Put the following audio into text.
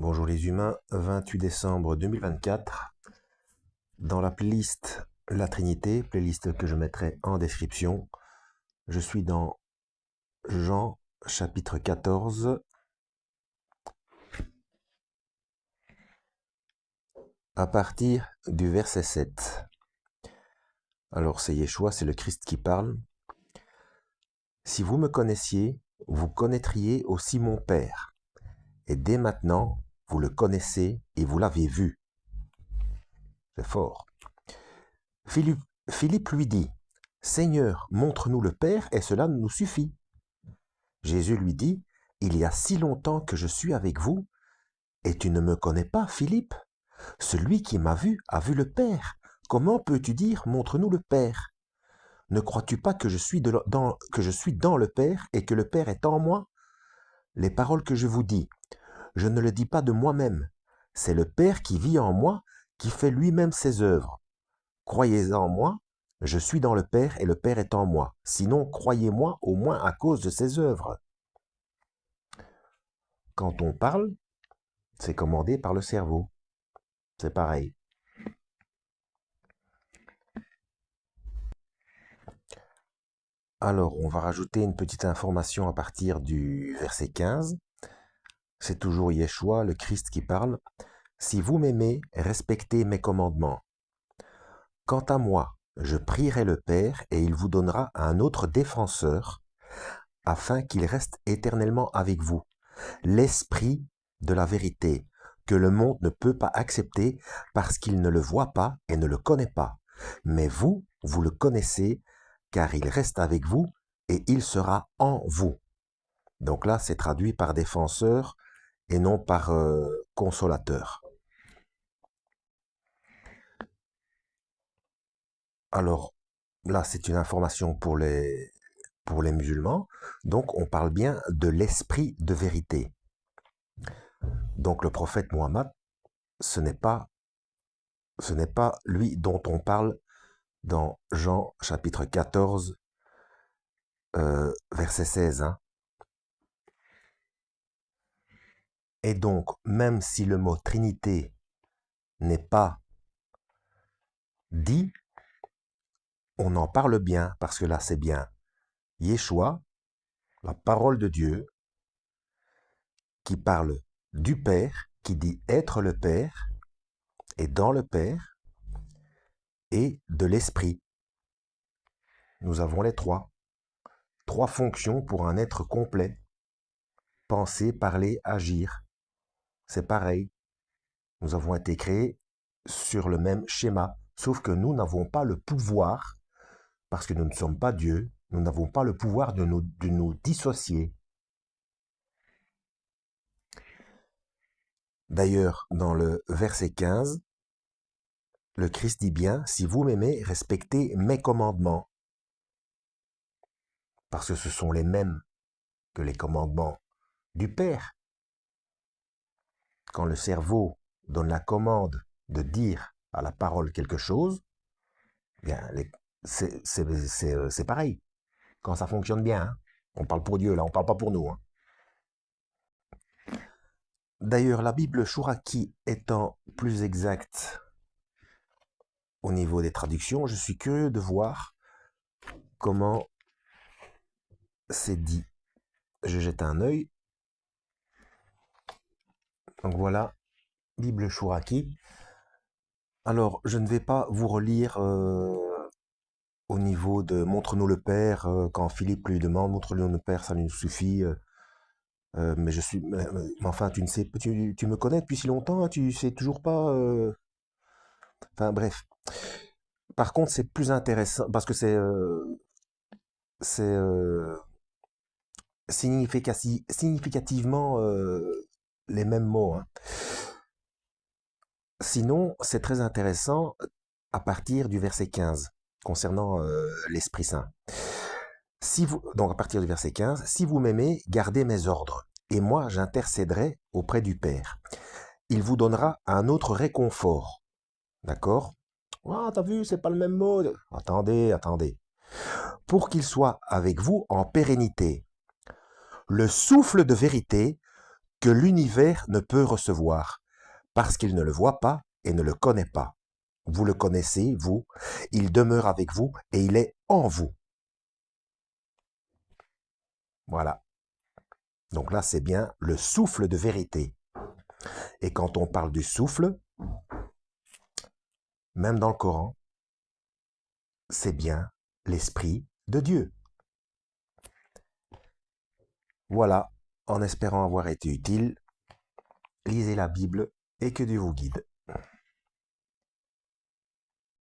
Bonjour les humains, 28 décembre 2024, dans la playlist La Trinité, playlist que je mettrai en description, je suis dans Jean chapitre 14, à partir du verset 7. Alors c'est Yeshua, c'est le Christ qui parle. Si vous me connaissiez, vous connaîtriez aussi mon Père. Et dès maintenant, vous le connaissez et vous l'avez vu. C'est fort. Philippe, Philippe lui dit, Seigneur, montre-nous le Père et cela nous suffit. Jésus lui dit, il y a si longtemps que je suis avec vous, et tu ne me connais pas, Philippe? Celui qui m'a vu a vu le Père. Comment peux-tu dire, montre-nous le Père? Ne crois-tu pas que je suis dans le Père et que le Père est en moi? Les paroles que je vous dis, je ne le dis pas de moi-même. C'est le Père qui vit en moi, qui fait lui-même ses œuvres. Croyez en moi, je suis dans le Père et le Père est en moi. Sinon, croyez-moi au moins à cause de ses œuvres. Quand on parle, c'est commandé par le cerveau. C'est pareil. Alors, on va rajouter une petite information à partir du verset 15. C'est toujours Yeshua, le Christ, qui parle. Si vous m'aimez, respectez mes commandements. Quant à moi, je prierai le Père et il vous donnera un autre défenseur afin qu'il reste éternellement avec vous. L'Esprit de la vérité que le monde ne peut pas accepter parce qu'il ne le voit pas et ne le connaît pas. Mais vous, vous le connaissez car il reste avec vous et il sera en vous. Donc là, c'est traduit par défenseur et non par consolateur. Alors là, c'est une information pour les musulmans. Donc on parle bien de l'esprit de vérité. Donc le prophète Mohammed, ce n'est pas lui dont on parle dans Jean chapitre 14, verset 16. Hein. Et donc, même si le mot Trinité n'est pas dit, on en parle bien, parce que là, c'est bien Yeshua, la parole de Dieu, qui parle du Père, qui dit être le Père, et dans le Père, et de l'Esprit. Nous avons les trois. Trois fonctions pour un être complet. Penser, parler, agir. C'est pareil. Nous avons été créés sur le même schéma, sauf que nous n'avons pas le pouvoir, parce que nous ne sommes pas Dieu, nous n'avons pas le pouvoir de nous dissocier. D'ailleurs, dans le verset 15, le Christ dit bien, si vous m'aimez, respectez mes commandements, parce que ce sont les mêmes que les commandements du Père. Quand le cerveau donne la commande de dire à la parole quelque chose, bien, c'est pareil. Quand ça fonctionne bien, hein. On parle pour Dieu, là, on parle pas pour nous. Hein. D'ailleurs, la Bible Chouraki étant plus exacte au niveau des traductions, je suis curieux de voir comment c'est dit. Je jette un œil. Donc voilà, Bible Chouraki. Alors, je ne vais pas vous relire au niveau de Montre-nous le Père, quand Philippe lui demande Montre-nous le Père, ça nous suffit. Mais je suis. Mais enfin, tu ne sais, tu me connais depuis si longtemps, hein, tu sais toujours pas. Enfin bref. Par contre, c'est plus intéressant parce que c'est significativement les mêmes mots. Hein. Sinon, c'est très intéressant à partir du verset 15 concernant l'Esprit Saint. Donc à partir du verset 15, si vous m'aimez, gardez mes ordres, et moi j'intercéderai auprès du Père. Il vous donnera un autre réconfort. D'accord? Ah, t'as vu, c'est pas le même mot. Attendez, attendez. Pour qu'il soit avec vous en pérennité. Le souffle de vérité que l'univers ne peut recevoir, parce qu'il ne le voit pas et ne le connaît pas. Vous le connaissez, vous, il demeure avec vous et il est en vous. Voilà. Donc là, c'est bien le souffle de vérité. Et quand on parle du souffle, même dans le Coran, c'est bien l'Esprit de Dieu. Voilà, en espérant avoir été utile, lisez la Bible et que Dieu vous guide.